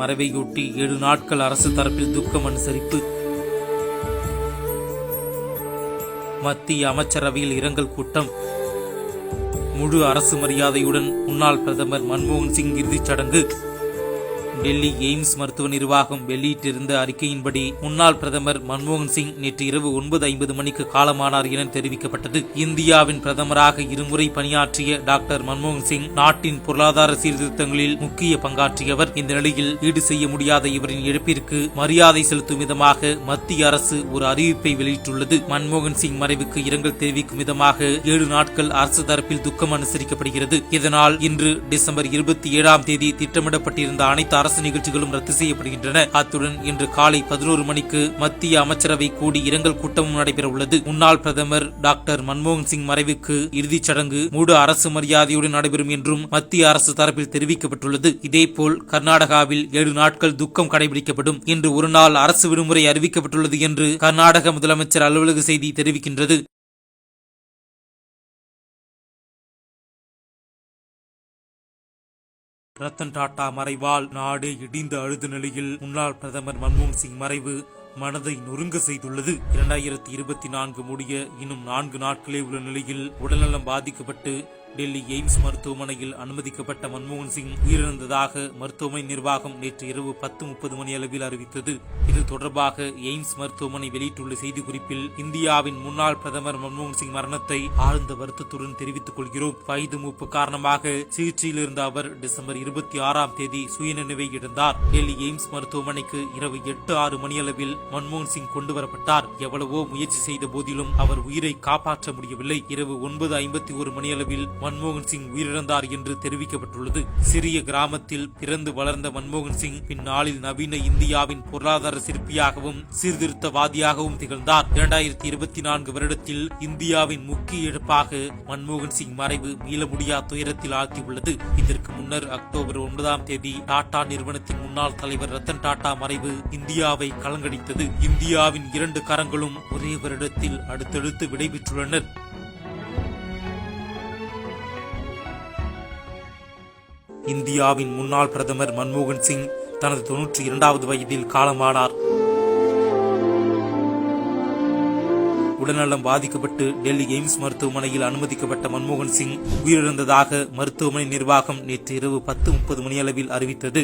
மறைவையொட்டி 7 நாட்கள் அரசு தரப்பில் துக்கம் அனுசரிப்பு. மத்திய அமைச்சரவையில் இரங்கல் கூட்டம். முழு அரசு மரியாதையுடன் முன்னாள் பிரதமர் மன்மோகன் சிங் இறுதிச் சடங்கு. டெல்லி எய்ம்ஸ் மருத்துவ நிர்வாகம் வெளியிட்டிருந்த அறிக்கையின்படி முன்னாள் பிரதமர் மன்மோகன் சிங் நேற்று இரவு 9:50 மணிக்கு காலமானார் என தெரிவிக்கப்பட்டது. இந்தியாவின் பிரதமராக இருமுறை பணியாற்றிய டாக்டர் மன்மோகன் சிங் நாட்டின் பொருளாதார சீர்திருத்தங்களில் முக்கிய பங்காற்றியவர். இந்த நிலையில் ஈடு செய்ய முடியாத இவரின் இழப்பிற்கு மரியாதை செலுத்தும் விதமாக மத்திய அரசு ஒரு அறிவிப்பை வெளியிட்டுள்ளது. மன்மோகன் சிங் மறைவுக்கு இரங்கல் தெரிவிக்கும் விதமாக 7 நாட்கள் அரசு தரப்பில் துக்கம் அனுசரிக்கப்படுகிறது. இதனால் இன்று டிசம்பர் 27ஆம் தேதி திட்டமிடப்பட்டிருந்த அனைத்து அரசு நிகழ்ச்சிகளும் ரத்து செய்யப்படுகின்றன. அத்துடன் இன்று காலை 11 மணிக்கு மத்திய அமைச்சரவை கூடி இரங்கல் கூட்டமும் நடைபெற உள்ளது. முன்னாள் பிரதமர் டாக்டர் மன்மோகன் சிங் மறைவுக்கு இறுதிச் சடங்கு முழு அரசு மரியாதையுடன் நடைபெறும் என்றும் மத்திய அரசு தரப்பில் தெரிவிக்கப்பட்டுள்ளது. இதேபோல் கர்நாடகாவில் 7 நாட்கள் துக்கம் கடைபிடிக்கப்படும். இன்று ஒரு நாள் அரசு விடுமுறை அறிவிக்கப்பட்டுள்ளது என்று கர்நாடக முதலமைச்சர் அலுவலக செய்தி தெரிவிக்கின்றது. ரத்தன் டாடா மறைவால் நாடே இடிந்து அழுத நிலையில் முன்னாள் பிரதமர் மன்மோகன் சிங் மறைவு மனதை நொறுங்க செய்துள்ளது. 2024 முடிய இன்னும் 4 நாட்களே உள்ள நிலையில் உடல்நலம் பாதிக்கப்பட்டு டெல்லி எய்ம்ஸ் மருத்துவமனையில் அனுமதிக்கப்பட்ட மன்மோகன் சிங் உயிரிழந்ததாக மருத்துவமனை நிர்வாகம் நேற்று இரவு 10:30 மணி அளவில் அறிவித்தது. இது தொடர்பாக எய்ம்ஸ் மருத்துவமனை வெளியிட்டுள்ள செய்திக்குறிப்பில், இந்தியாவின் முன்னாள் பிரதமர் மன்மோகன் சிங் மரணத்தை ஆழ்ந்த வருத்தத்துடன் தெரிவித்துக் கொள்கிறோம். வயது மூப்பு காரணமாக சிகிச்சையில் இருந்த அவர் டிசம்பர் 26ஆம் தேதி சுயநினைவை இழந்தார். டெல்லி எய்ம்ஸ் மருத்துவமனைக்கு இரவு 8:06 மணியளவில் மன்மோகன் சிங் கொண்டு வரப்பட்டார். எவ்வளவோ முயற்சி செய்த போதிலும் அவர் உயிரை காப்பாற்ற முடியவில்லை. இரவு 9:51 மணியளவில் மன்மோகன் சிங் உயிரிழந்தார் என்று தெரிவிக்கப்பட்டுள்ளது. சிறிய கிராமத்தில் பிறந்து வளர்ந்த மன்மோகன் சிங் பின்னாளில் நவீன இந்தியாவின் பொருளாதார சிற்பியாகவும் சீர்திருத்தவாதியாகவும் திகழ்ந்தார். 2024 வருடத்தில் இந்தியாவின் முக்கிய இழப்பாக மன்மோகன் சிங் மறைவு மீள முடியா துயரத்தில் ஆழ்த்தியுள்ளது. இதற்கு முன்னர் அக்டோபர் 9ஆம் தேதி டாடா நிறுவனத்தின் முன்னாள் தலைவர் ரத்தன் டாடா மறைவு இந்தியாவை கலங்கடித்தது. இந்தியாவின் 2 கரங்களும் ஒரே வருடத்தில் அடுத்தடுத்து விடைபெற்றுள்ளனர். இந்தியாவின் முன்னாள் பிரதமர் மன்மோகன் சிங் தனது 92வது வயதில் காலமானார். உடல்நலம் பாதிக்கப்பட்டு டெல்லி எய்ம்ஸ் மருத்துவமனையில் அனுமதிக்கப்பட்ட மன்மோகன் சிங் உயிரிழந்ததாக மருத்துவமனை நிர்வாகம் நேற்று இரவு 10:30 மணியளவில் அறிவித்தது.